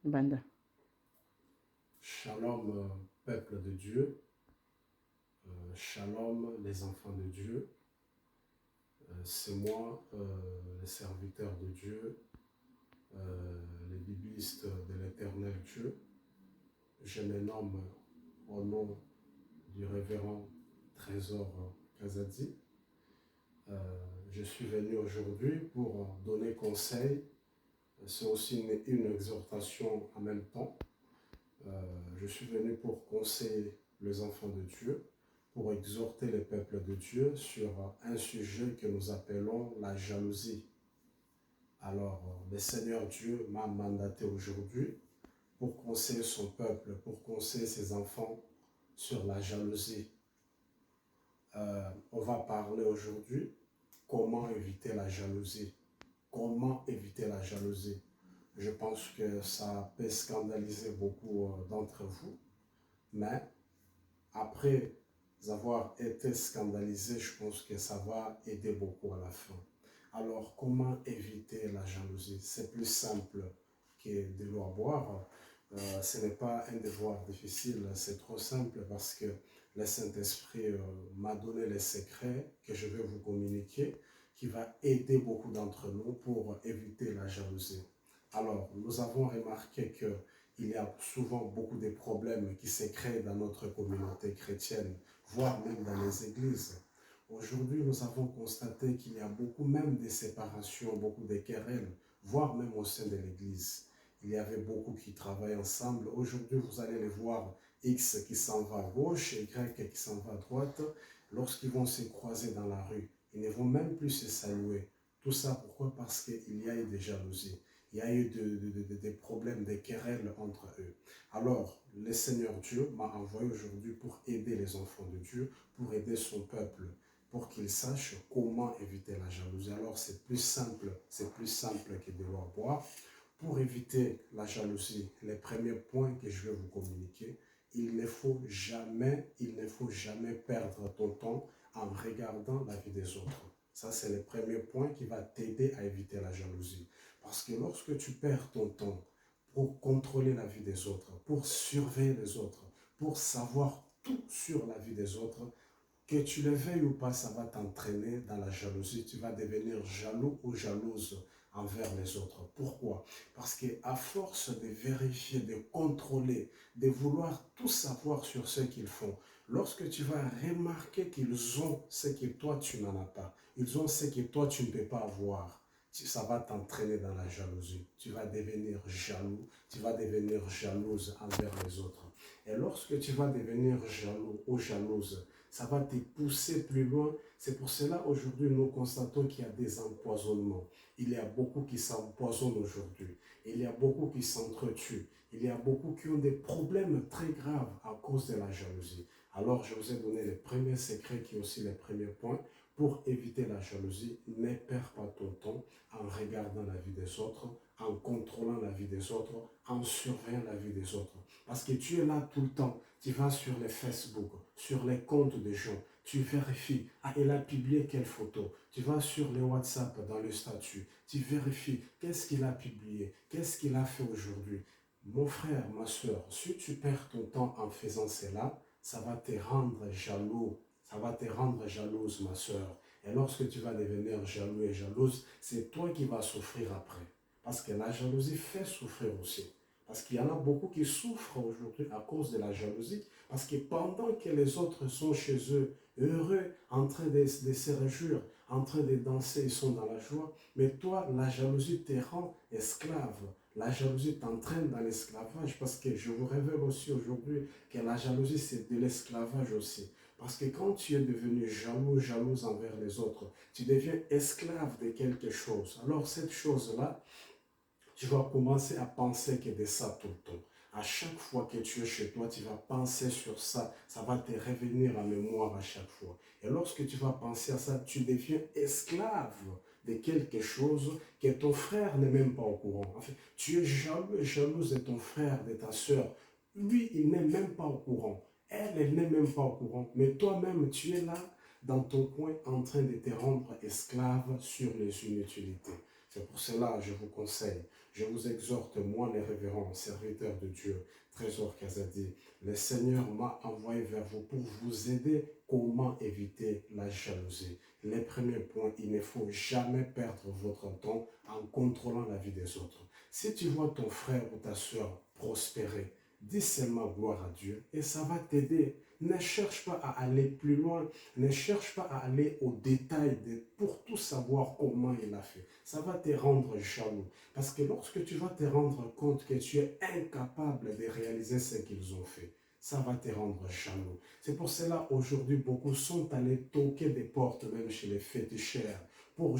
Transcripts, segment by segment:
Banda. Shalom, peuple de Dieu. Shalom, les enfants de Dieu. C'est moi, le serviteur de Dieu, les biblistes de l'éternel Dieu. Je me nomme au nom du révérend Trésor Kazadi. Je suis venu aujourd'hui pour donner conseil. C'est aussi une exhortation en même temps. Je suis venu pour conseiller les enfants de Dieu, pour exhorter les peuples de Dieu sur un sujet que nous appelons la jalousie. Alors, le Seigneur Dieu m'a mandaté aujourd'hui pour conseiller son peuple, pour conseiller ses enfants sur la jalousie. On va parler aujourd'hui comment éviter la jalousie. Comment éviter la jalousie? Je pense que ça peut scandaliser beaucoup d'entre vous, mais après avoir été scandalisé, je pense que ça va aider beaucoup à la fin. Alors, comment éviter la jalousie? C'est plus simple que de l'eau à boire. Ce n'est pas un devoir difficile, c'est trop simple parce que le Saint-Esprit m'a donné les secrets que je vais vous communiquer, qui va aider beaucoup d'entre nous pour éviter la jalousie. Alors, nous avons remarqué qu'il y a souvent beaucoup de problèmes qui se créent dans notre communauté chrétienne, voire même dans les églises. Aujourd'hui, nous avons constaté qu'il y a beaucoup même de séparations, beaucoup de querelles, voire même au sein de l'église. Il y avait beaucoup qui travaillent ensemble. Aujourd'hui, vous allez les voir, X qui s'en va à gauche et Y qui s'en va à droite. Lorsqu'ils vont se croiser dans la rue, ils ne vont même plus se saluer. Tout ça, pourquoi? Parce qu'il y a eu des jalousies. Il y a eu des problèmes, des querelles entre eux. Alors, le Seigneur Dieu m'a envoyé aujourd'hui pour aider les enfants de Dieu, pour aider son peuple, pour qu'ils sachent comment éviter la jalousie. Alors, c'est plus simple que de l'eau à boire. Pour éviter la jalousie, les premiers points que je vais vous communiquer, il ne faut jamais perdre ton temps en regardant la vie des autres. Ça, c'est le premier point qui va t'aider à éviter la jalousie. Parce que lorsque tu perds ton temps pour contrôler la vie des autres, pour surveiller les autres, pour savoir tout sur la vie des autres, que tu le veuilles ou pas, ça va t'entraîner dans la jalousie. Tu vas devenir jaloux ou jalouse envers les autres. Pourquoi? Parce qu'à force de vérifier, de contrôler, de vouloir tout savoir sur ce qu'ils font, lorsque tu vas remarquer qu'ils ont ce que toi tu n'en as pas, ils ont ce que toi tu ne peux pas avoir, ça va t'entraîner dans la jalousie. Tu vas devenir jaloux, tu vas devenir jalouse envers les autres. Et lorsque tu vas devenir jaloux ou jalouse, ça va te pousser plus loin. C'est pour cela aujourd'hui nous constatons qu'il y a des empoisonnements. Il y a beaucoup qui s'empoisonnent aujourd'hui. Il y a beaucoup qui s'entretuent. Il y a beaucoup qui ont des problèmes très graves à cause de la jalousie. Alors je vous ai donné les premiers secrets qui sont aussi les premiers points pour éviter la jalousie. Ne perds pas ton temps en regardant la vie des autres, en contrôlant la vie des autres, en surveillant la vie des autres. Parce que tu es là tout le temps. Tu vas sur les Facebook, sur les comptes des gens, tu vérifies, ah, elle a publié quelle photo. Tu vas sur les WhatsApp dans le statut, tu vérifies qu'est-ce qu'il a publié, qu'est-ce qu'il a fait aujourd'hui. Mon frère, ma soeur, si tu perds ton temps en faisant cela, ça va te rendre jaloux, ça va te rendre jalouse, ma soeur. Et lorsque tu vas devenir jaloux et jalouse, c'est toi qui vas souffrir après. Parce que la jalousie fait souffrir aussi. Parce qu'il y en a beaucoup qui souffrent aujourd'hui à cause de la jalousie. Parce que pendant que les autres sont chez eux, heureux, en train de se réjouir, en train de danser, ils sont dans la joie. Mais toi, la jalousie te rend esclave. La jalousie t'entraîne dans l'esclavage. Parce que je vous révèle aussi aujourd'hui que la jalousie, c'est de l'esclavage aussi. Parce que quand tu es devenu jaloux, jalouse envers les autres, tu deviens esclave de quelque chose. Alors cette chose-là, tu vas commencer à penser que de ça tout le temps. À chaque fois que tu es chez toi, tu vas penser sur ça. Ça va te revenir en mémoire à chaque fois. Et lorsque tu vas penser à ça, tu deviens esclave de quelque chose que ton frère n'est même pas au courant. En fait, tu es jaloux et jalouse de ton frère, de ta soeur. Lui, il n'est même pas au courant. Elle n'est même pas au courant. Mais toi-même, tu es là dans ton coin en train de te rendre esclave sur les inutilités. C'est pour cela que je vous conseille. Je vous exhorte, moi, les révérends, serviteurs de Dieu, Trésor Kazadi, le Seigneur m'a envoyé vers vous pour vous aider comment éviter la jalousie. Les premiers points, il ne faut jamais perdre votre temps en contrôlant la vie des autres. Si tu vois ton frère ou ta soeur prospérer, dis seulement gloire à Dieu et ça va t'aider. Ne cherche pas à aller plus loin, ne cherche pas à aller au détail pour tout savoir comment il a fait. Ça va te rendre jaloux. Parce que lorsque tu vas te rendre compte que tu es incapable de réaliser ce qu'ils ont fait, ça va te rendre jaloux. C'est pour cela aujourd'hui beaucoup sont allés toquer des portes même chez les féticheurs, pour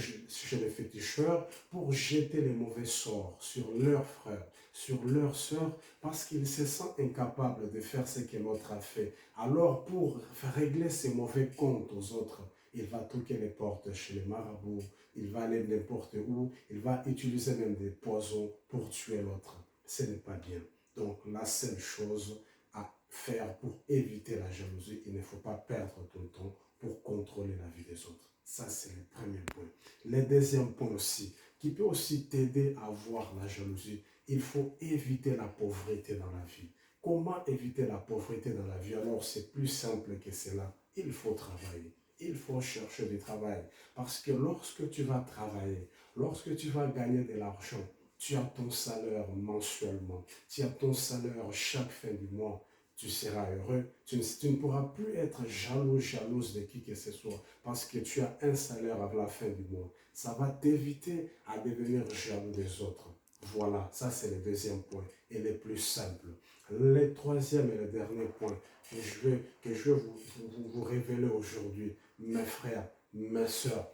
jeter les mauvais sorts sur leurs frères, sur leurs sœurs, parce qu'ils se sentent incapables de faire ce que l'autre a fait. Alors pour régler ces mauvais comptes aux autres, il va toquer les portes chez les marabouts, il va aller n'importe où, il va utiliser même des poisons pour tuer l'autre. Ce n'est pas bien. Donc la seule chose à faire pour éviter la jalousie, il ne faut pas perdre ton temps pour contrôler la vie des autres. Ça, c'est le premier point. Le deuxième point aussi, qui peut aussi t'aider à voir la jalousie, il faut éviter la pauvreté dans la vie. Comment éviter la pauvreté dans la vie? Alors, c'est plus simple que cela. Il faut travailler. Il faut chercher du travail. Parce que lorsque tu vas travailler, lorsque tu vas gagner de l'argent, tu as ton salaire mensuellement, tu as ton salaire chaque fin du mois, tu seras heureux. Tu ne pourras plus être jaloux, jalouse de qui que ce soit parce que tu as un salaire à la fin du mois. Ça va t'éviter à devenir jaloux des autres. Voilà, ça c'est le deuxième point et le plus simple. Le troisième et le dernier point que je vais vous révéler aujourd'hui, mes frères, mes soeurs,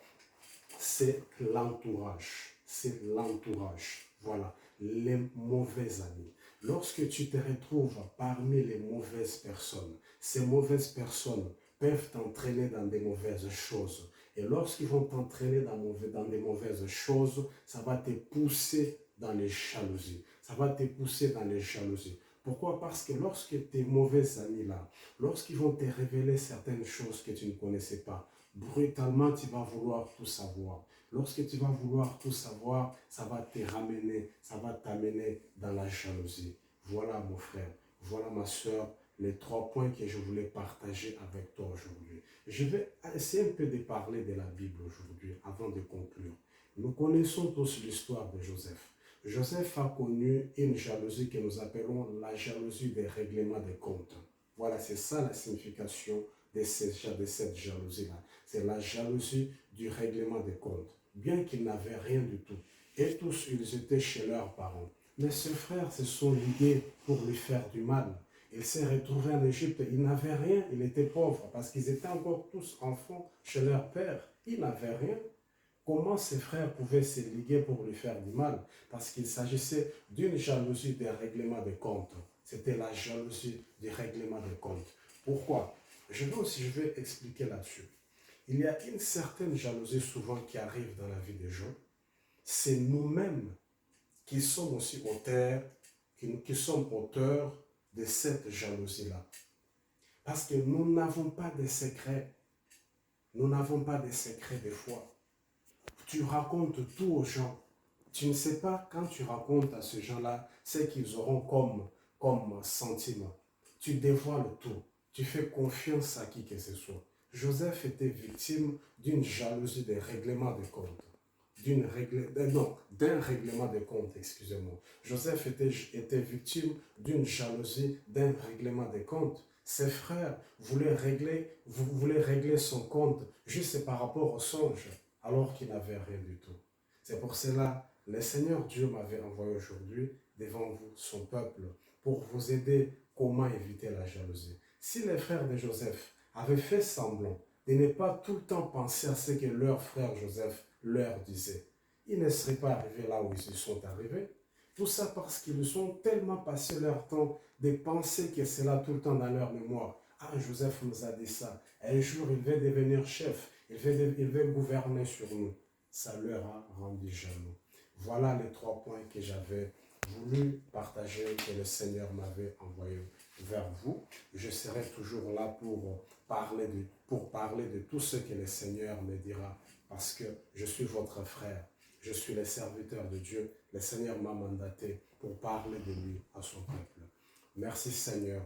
c'est l'entourage. C'est l'entourage. Voilà, les mauvais amis. Lorsque tu te retrouves parmi les mauvaises personnes, ces mauvaises personnes peuvent t'entraîner dans des mauvaises choses. Et lorsqu'ils vont t'entraîner dans des mauvaises choses, ça va te pousser dans les jalousies. Ça va te pousser dans les jalousies. Pourquoi? Parce que lorsque tes mauvais amis là, lorsqu'ils vont te révéler certaines choses que tu ne connaissais pas, brutalement tu vas vouloir tout savoir. Lorsque tu vas vouloir tout savoir, ça va te ramener, ça va t'amener dans la jalousie. Voilà mon frère, voilà ma soeur, les 3 points que je voulais partager avec toi aujourd'hui. Je vais essayer un peu de parler de la Bible aujourd'hui avant de conclure. Nous connaissons tous l'histoire de Joseph. Joseph a connu une jalousie que nous appelons la jalousie des règlements des comptes. Voilà, c'est ça la signification de cette jalousie-là. C'est la jalousie du règlement des comptes. Bien qu'ils n'avaient rien du tout. Et tous, ils étaient chez leurs parents. Mais ses frères se sont ligués pour lui faire du mal. Il s'est retrouvé en Égypte, il n'avait rien, il était pauvre parce qu'ils étaient encore tous enfants chez leur père. Il n'avait rien. Comment ses frères pouvaient se liguer pour lui faire du mal? Parce qu'il s'agissait d'une jalousie des règlements de compte. C'était la jalousie du règlement de compte. Pourquoi? Je vais expliquer là-dessus. Il y a une certaine jalousie souvent qui arrive dans la vie des gens. C'est nous-mêmes qui sommes aussi auteurs, qui sommes auteurs de cette jalousie-là. Parce que nous n'avons pas de secrets. Nous n'avons pas de secrets des fois. Tu racontes tout aux gens. Tu ne sais pas quand tu racontes à ces gens-là ce qu'ils auront comme sentiment. Tu dévoiles tout. Tu fais confiance à qui que ce soit. Joseph était victime d'une jalousie des règlements de compte. D'un règlement de compte, excusez-moi. Joseph était victime d'une jalousie d'un règlement de compte. Ses frères voulaient régler son compte juste par rapport au songe, alors qu'il n'avait rien du tout. C'est pour cela, le Seigneur Dieu m'avait envoyé aujourd'hui devant vous, son peuple, pour vous aider comment éviter la jalousie. Si les frères de Joseph avaient fait semblant de ne pas tout le temps penser à ce que leur frère Joseph leur disait, ils ne seraient pas arrivés là où ils sont arrivés. Tout ça parce qu'ils ont tellement passé leur temps de penser que c'est là tout le temps dans leur mémoire. Ah, Joseph nous a dit ça. Un jour, il va devenir chef. Il va gouverner sur nous. Ça leur a rendu jaloux. Voilà les 3 points que j'avais voulu partager, que le Seigneur m'avait envoyé vers vous. Je serai toujours là pour parler de tout ce que le Seigneur me dira, parce que je suis votre frère. Je suis le serviteur de Dieu. Le Seigneur m'a mandaté pour parler de lui à son peuple. Merci Seigneur.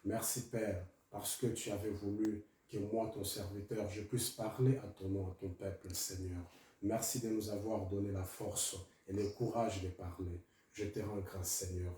Merci Père, parce que tu avais voulu que moi, ton serviteur, je puisse parler à ton nom, à ton peuple, Seigneur. Merci de nous avoir donné la force et le courage de parler. Je te rends grâce, Seigneur.